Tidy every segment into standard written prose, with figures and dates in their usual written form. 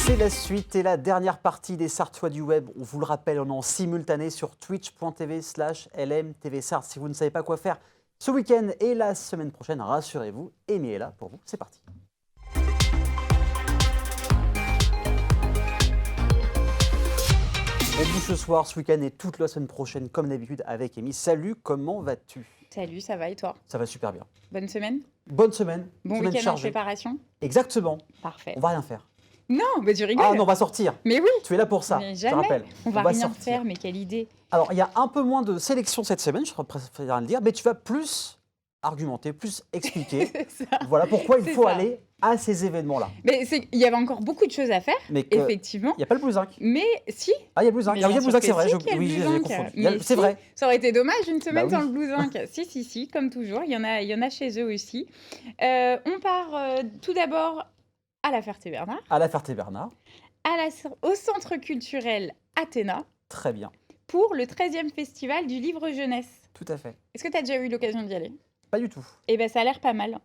C'est la suite et la dernière partie des Sartois du web. On vous le rappelle, on est en simultané sur twitch.tv/LMTV Sarts. Si vous ne savez pas quoi faire ce week-end et la semaine prochaine, rassurez-vous, Amy est là pour vous. C'est parti. On bouge ce soir, ce week-end et toute la semaine prochaine, comme d'habitude, avec Amy. Salut, comment vas-tu? Salut, ça va et toi? Ça va super bien. Bonne semaine? Bonne semaine. Bon semaine week-end en chargée. préparation? Exactement. Parfait. On va rien faire. Non, mais tu rigoles. Ah non, on va sortir. Mais oui. Tu es là pour ça, Mais je te jamais. rappelle. On va rien sortir. faire, mais quelle idée. Alors, il y a un peu moins de sélection cette semaine, je préfère le dire, mais tu vas plus argumenter, plus expliquer. C'est ça. Voilà pourquoi il C'est faut ça. aller à ces événements-là. Mais il y avait encore beaucoup de choses à faire, Mais que- effectivement. Il n'y a pas le Bluesinc. Mais si. Ah, il y a le Bluesinc. Mais Il y a bien le sûr Bluesinc, que c'est vrai. si qu'il y a le Oui, j'ai Bluesinc. confondu. Mais C'est si. vrai. Ça aurait été dommage une semaine Bah sans oui. le Bluesinc. Si, comme toujours. Il y en a chez eux aussi. On part tout d'abord à la Ferté-Bernard, À la Ferté-Bernard. au centre culturel Athéna, Très bien. pour le 13e festival du livre jeunesse. Tout à fait. Est-ce que tu as déjà eu l'occasion d'y aller? Pas du tout. Eh ben, ça a l'air pas mal.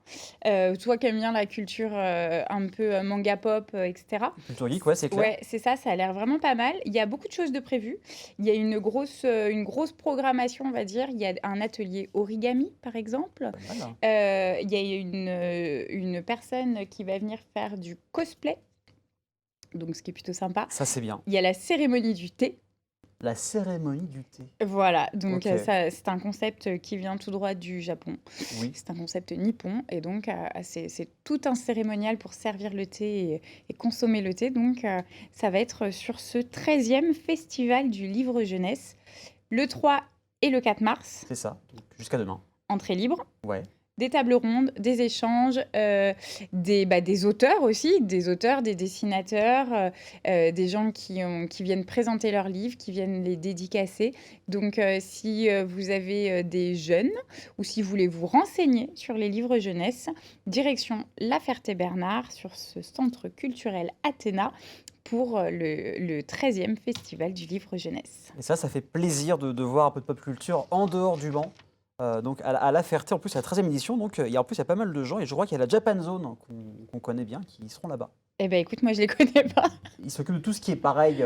Toi qui aimes bien la culture un peu manga pop, etc. Culture geek, ouais, c'est clair. Ouais, c'est ça, ça a l'air vraiment pas mal. Il y a beaucoup de choses de prévues. Il y a une grosse programmation, on va dire. Il y a un atelier origami, par exemple. Pas mal, hein. Il y a une personne qui va venir faire du cosplay, donc ce qui est plutôt sympa. Ça, c'est bien. Il y a la cérémonie du thé. La cérémonie du thé. Voilà, donc Ok. ça, c'est un concept qui vient tout droit du Japon. Oui. C'est un concept nippon et donc c'est tout un cérémonial pour servir le thé et consommer le thé. Donc ça va être sur ce 13e festival du livre jeunesse, le 3 et le 4 mars, C'est ça. Donc, jusqu'à demain. entrée libre. Ouais. Des tables rondes, des échanges, des auteurs aussi, des auteurs, des dessinateurs, des gens qui viennent présenter leurs livres, qui viennent les dédicacer. Donc, si vous avez des jeunes ou si vous voulez vous renseigner sur les livres jeunesse, direction La Ferté-Bernard sur ce centre culturel Athéna pour le 13e festival du livre jeunesse. Et ça fait plaisir de voir un peu de pop culture en dehors du banc. Donc à la Ferté, en plus, c'est la 13e édition. Donc en plus, il y a pas mal de gens. Et je crois qu'il y a la Japan Zone qu'on connaît bien qui seront là-bas. Eh bien, écoute, moi, je les connais pas. Ils s'occupent de tout ce qui est pareil,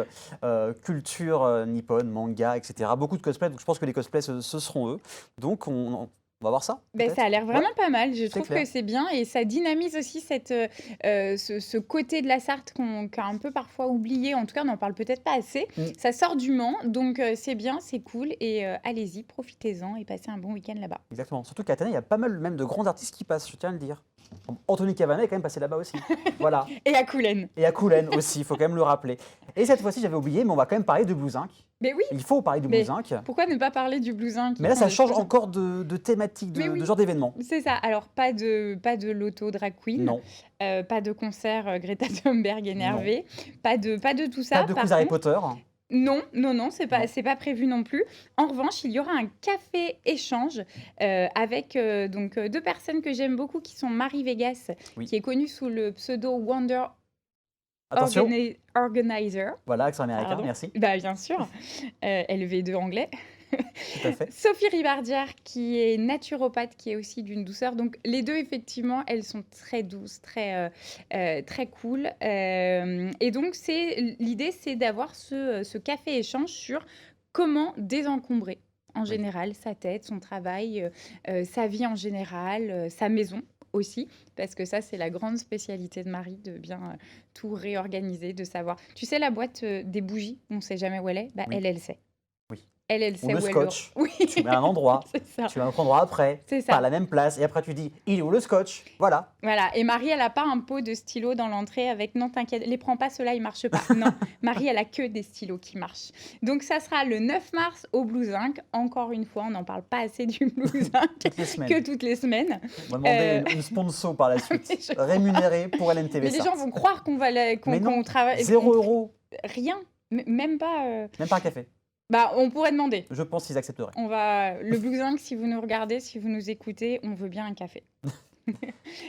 culture nippone, manga, etc. Beaucoup de cosplays. Donc je pense que les cosplays, ce seront eux. Donc on va voir ça. Ben, peut-être. ça a l'air vraiment pas mal. Je trouve clair. que c'est bien et ça dynamise aussi ce côté de la Sarthe qu'a un peu parfois oublié. En tout cas, on n'en parle peut-être pas assez. Mm. Ça sort du Mans, donc c'est bien, c'est cool. Et allez-y, profitez-en et passez un bon week-end là-bas. Exactement. Surtout qu'à Athènes, il y a pas mal même de grands artistes qui passent, je tiens à le dire. Anthony Cavana est quand même passé là-bas aussi. Voilà. Et à Coulennes. Et à Coulennes aussi, il faut quand même le rappeler. Et cette fois-ci, j'avais oublié, mais on va quand même parler de Bluesinc. Mais oui, Il faut parler de Mais- Bluesinc. pourquoi ne pas parler du Bluesinc? Mais là, ça change encore de thématique, Mais oui. de genre d'événement. C'est ça. Alors, pas de loto drag queen, Non, pas de concert Greta Thunberg énervée, pas de tout ça. pas de Par quiz Harry contre, Potter. Non, c'est Non. pas prévu non plus. En revanche, il y aura un café échange avec donc deux personnes que j'aime beaucoup qui sont Marie Vegas, Oui. qui est connue sous le pseudo Wonder Attention, Organizer. voilà, accent américain, Pardon. merci. Bah bien sûr, LV2 anglais. Tout à fait. Sophie Ribardière, qui est naturopathe, qui est aussi d'une douceur. Donc, les deux, effectivement, elles sont très douces, très cool. Et donc, l'idée, c'est d'avoir ce café-échange sur comment désencombrer, en général, sa tête, son travail, sa vie en général, sa maison aussi, parce que ça, c'est la grande spécialité de Marie, de bien tout réorganiser, de savoir. Tu sais, la boîte des bougies, on ne sait jamais où elle est, bah, Oui. elle sait. Oui. Elle Ou sait le où elle scotch. Oui, Tu mets un endroit, c'est ça. tu mets un autre endroit après, C'est pas ça. à la même place, et après tu dis, il est où le scotch? Voilà. Voilà. Et Marie, elle n'a pas un pot de stylos dans l'entrée avec non, t'inquiète, les prends pas, ceux-là, ils marchent pas. Non, Marie, elle a que des stylos qui marchent. Donc, ça sera le 9 mars au Bluesinc. Encore une fois, on n'en parle pas assez du Bluesinc Toutes les semaines. que toutes les semaines. On va demander Euh, une sponsor par la suite, Mais je- rémunérée pour LNTV Mais les gens vont croire qu'on va Mais non, qu'on travaille. 0 €, Rien. Même pas. même pas un café. Bah, on pourrait demander. Je pense qu'ils accepteraient. Le Bluesinc, si vous nous regardez, si vous nous écoutez, on veut bien un café.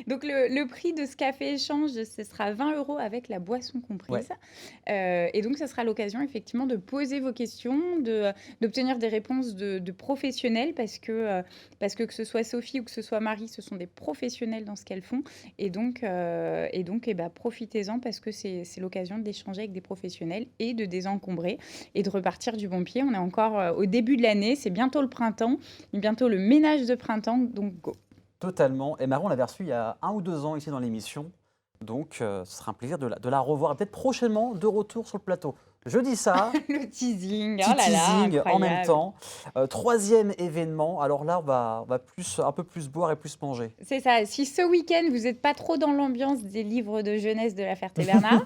Donc le prix de ce café échange, ce sera 20 € avec la boisson Ouais. comprise. Et donc, ça sera l'occasion effectivement de poser vos questions, d'obtenir des réponses de professionnels parce que ce soit Sophie ou que ce soit Marie, ce sont des professionnels dans ce qu'elles font. Et donc, profitez-en parce que c'est l'occasion d'échanger avec des professionnels et de désencombrer et de repartir du bon pied. On est encore au début de l'année, c'est bientôt le printemps, bientôt le ménage de printemps, donc go. Totalement. Et Marie, on l'a reçue il y a 1 ou 2 ans ici dans l'émission. Donc, ce sera un plaisir de la revoir, peut-être prochainement de retour sur le plateau. Je dis ça, Le teasing, petit oh là là, teasing en même incroyable. temps. Troisième événement, alors là, on va un peu plus boire et plus manger. C'est ça. Si ce week-end, vous n'êtes pas trop dans l'ambiance des livres de jeunesse de la Ferté-Bernard,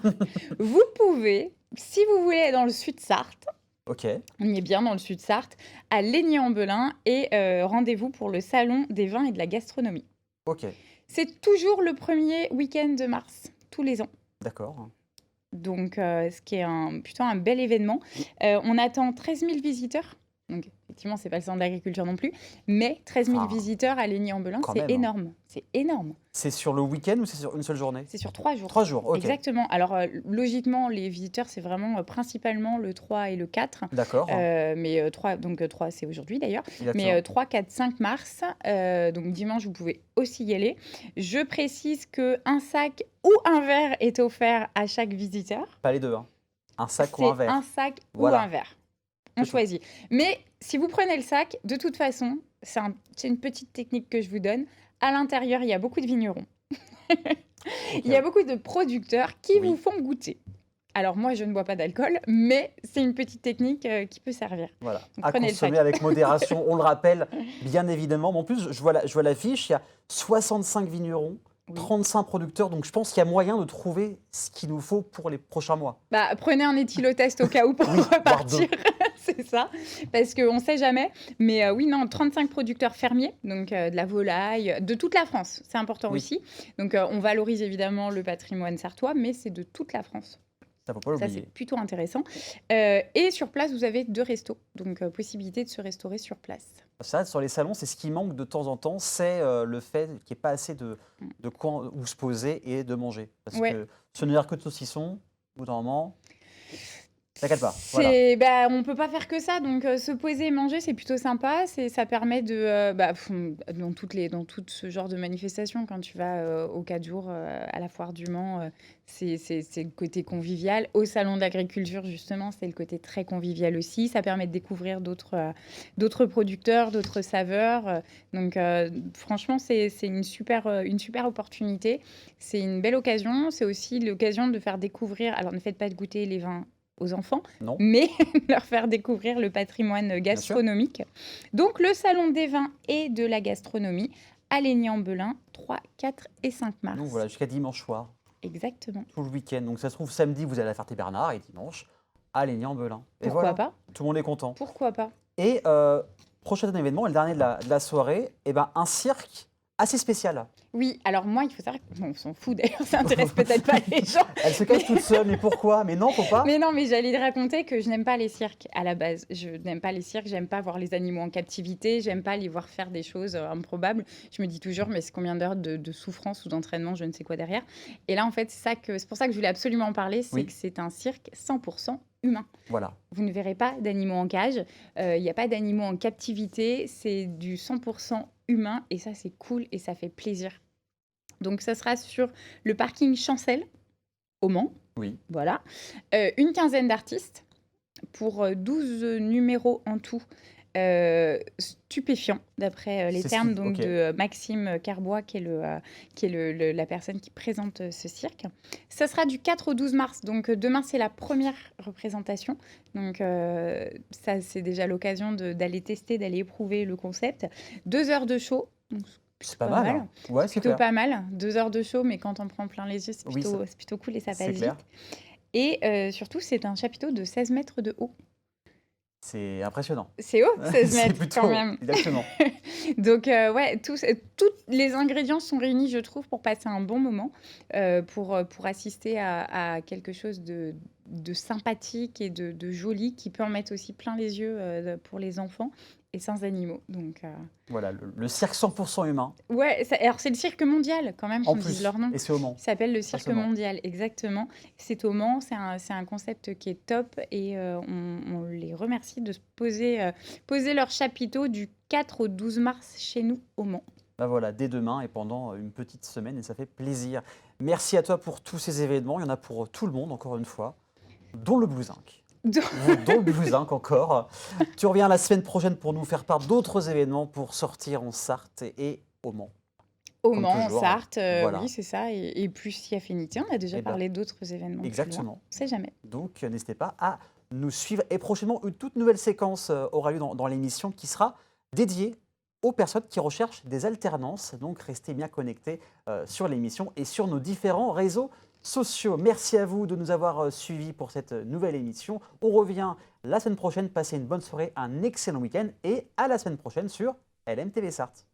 vous pouvez, si vous voulez, aller dans le Sud-Sarthe, Ok, on y est bien dans le Sud-Sarthe, à Laigny-en-Belin, et rendez-vous pour le Salon des vins et de la gastronomie. ok, C'est toujours le premier week-end de mars, tous les ans. d'accord. Donc, ce qui est plutôt un bel événement. On attend 13 000 visiteurs. Donc, effectivement, ce n'est pas le centre d'agriculture non plus. Mais 13 000 Enfin, visiteurs à Laigny-en-Belin, quand c'est même, hein. énorme. C'est énorme. C'est sur le week-end ou c'est sur une seule journée? C'est sur 3 jours. 3 jours, ok. Exactement. Alors, logiquement, les visiteurs, c'est vraiment principalement le 3 et le 4. D'accord, Mais 3, donc 3, c'est aujourd'hui d'ailleurs. exactement. Mais 3, 4, 5 mars, donc dimanche, vous pouvez aussi y aller. Je précise qu'un sac ou un verre est offert à chaque visiteur. Pas les deux, hein. Un sac ou C'est un verre. un sac Voilà. ou un verre. On C'est tout. choisit. Mais si vous prenez le sac, de toute façon, c'est une petite technique que je vous donne. À l'intérieur, il y a beaucoup de vignerons. Ok. Il y a beaucoup de producteurs qui Oui. vous font goûter. Alors moi, je ne bois pas d'alcool, mais c'est une petite technique qui peut servir. Voilà, Donc, à prenez le consommer sac. avec modération, on le rappelle, bien évidemment. Mais en plus, je vois l'affiche, il y a 65 vignerons, Oui. 35 producteurs, donc je pense qu'il y a moyen de trouver ce qu'il nous faut pour les prochains mois. Bah, prenez un éthylotest au cas où pour Oui, voire repartir. C'est ça, parce qu'on ne sait jamais. Mais oui, non, 35 producteurs fermiers, donc de la volaille, de toute la France, c'est important Oui. aussi. Donc on valorise évidemment le patrimoine sartois, mais c'est de toute la France. Ça ne faut pas Ça, c'est l'oublier. plutôt intéressant. Et sur place, vous avez 2 restos, donc possibilité de se restaurer sur place. Ça, sur les salons, c'est ce qui manque de temps en temps, c'est le fait qu'il n'y ait pas assez de coins où se poser et de manger. Parce Ouais. que ce n'est que de saucisson, au bout d'un moment, t'inquiète pas. Voilà. On ne peut pas faire que ça, donc se poser et manger, c'est plutôt sympa. Ça permet de, dans tout ce genre de manifestations, quand tu vas au 4 jours à la foire du Mans, c'est le côté convivial. Au salon de l'agriculture, justement, c'est le côté très convivial aussi. Ça permet de découvrir d'autres producteurs, d'autres saveurs. Donc franchement, c'est une super opportunité. C'est une belle occasion. C'est aussi l'occasion de faire découvrir, alors ne faites pas goûter les vins aux enfants, Non. mais leur faire découvrir le patrimoine sûr. gastronomique. Donc, le Salon des vins et de la gastronomie à Laigny-en-Belin, 3, 4 et 5 mars. Donc voilà, jusqu'à dimanche soir, Exactement. tout le week-end. Donc ça se trouve, samedi, vous allez à la Ferté-Bernard et dimanche, à Laigny-en-Belin. Et Pourquoi voilà, pas? tout le monde est content. Pourquoi pas? Et prochain événement, et le dernier de la soirée, un cirque assez spécial. Oui, alors moi, il faut savoir on s'en fout d'ailleurs, ça intéresse peut-être pas les gens. Elle se cache toute seule, mais pourquoi? Mais non, faut pas. Mais non, mais j'allais te raconter que je n'aime pas les cirques à la base. Je n'aime pas les cirques, j'aime pas voir les animaux en captivité, j'aime pas les voir faire des choses improbables. Je me dis toujours, mais c'est combien d'heures de souffrance ou d'entraînement, je ne sais quoi derrière. Et là, en fait, c'est pour ça que je voulais absolument en parler, c'est Oui. que c'est un cirque 100% humain. Voilà. Vous ne verrez pas d'animaux en cage, il n'y a pas d'animaux en captivité, c'est du 100% humain et ça, c'est cool et ça fait plaisir. Donc, ça sera sur le parking Chancel, au Mans. Oui. Voilà. Une quinzaine d'artistes pour 12 numéros en tout. Stupéfiants, d'après les C'est termes donc, ok. de Maxime Carbois, qui est la personne qui présente ce cirque. Ça sera du 4 au 12 mars. Donc, demain, c'est la première représentation. Donc, ça, c'est déjà l'occasion d'aller tester, d'aller éprouver le concept. 2 heures de show. Donc, C'est pas mal. Hein. Ouais, c'est plutôt clair. pas mal. 2 heures de show, mais quand on prend plein les yeux, c'est Oui, plutôt, c'est plutôt cool et ça c'est passe clair. vite. Et surtout, c'est un chapiteau de 16 mètres de haut. C'est impressionnant. C'est haut, 16 C'est mètres plutôt quand haut, même. exactement. Donc, ouais, tous les ingrédients sont réunis, je trouve, pour passer un bon moment, pour assister à quelque chose de sympathique et de joli qui peut en mettre aussi plein les yeux pour les enfants et sans animaux. Donc, Voilà, le cirque 100% humain, ouais, alors c'est le Cirque Mondial quand même en qu'on dise plus. leur nom. Et c'est au Mans, Il s'appelle le pas Cirque seulement. Mondial, exactement. C'est au Mans, c'est un concept qui est top et on les remercie de se poser leur chapiteau du 4 au 12 mars chez nous au Mans. Bah voilà, dès demain et pendant une petite semaine, et ça fait plaisir. Merci à toi pour tous ces événements. Il y en a pour tout le monde, encore une fois, dont le Blues Inc. Donc, Dont le Blues Inc. encore. Tu reviens la semaine prochaine pour nous faire part d'autres événements pour sortir en Sarthe et au Mans. au Comme Mans, en toujours. Sarthe, oui, Voilà. c'est ça. Et plus si affinité, on a déjà Eh ben, parlé d'autres événements plus loin. exactement. On sait jamais. Donc, n'hésitez pas à nous suivre. Et prochainement, une toute nouvelle séquence aura lieu dans l'émission qui sera dédiée aux personnes qui recherchent des alternances. Donc, restez bien connectés sur l'émission et sur nos différents réseaux sociaux. Merci à vous de nous avoir suivis pour cette nouvelle émission. On revient la semaine prochaine. Passez une bonne soirée, un excellent week-end et à la semaine prochaine sur LMTV Sarthe.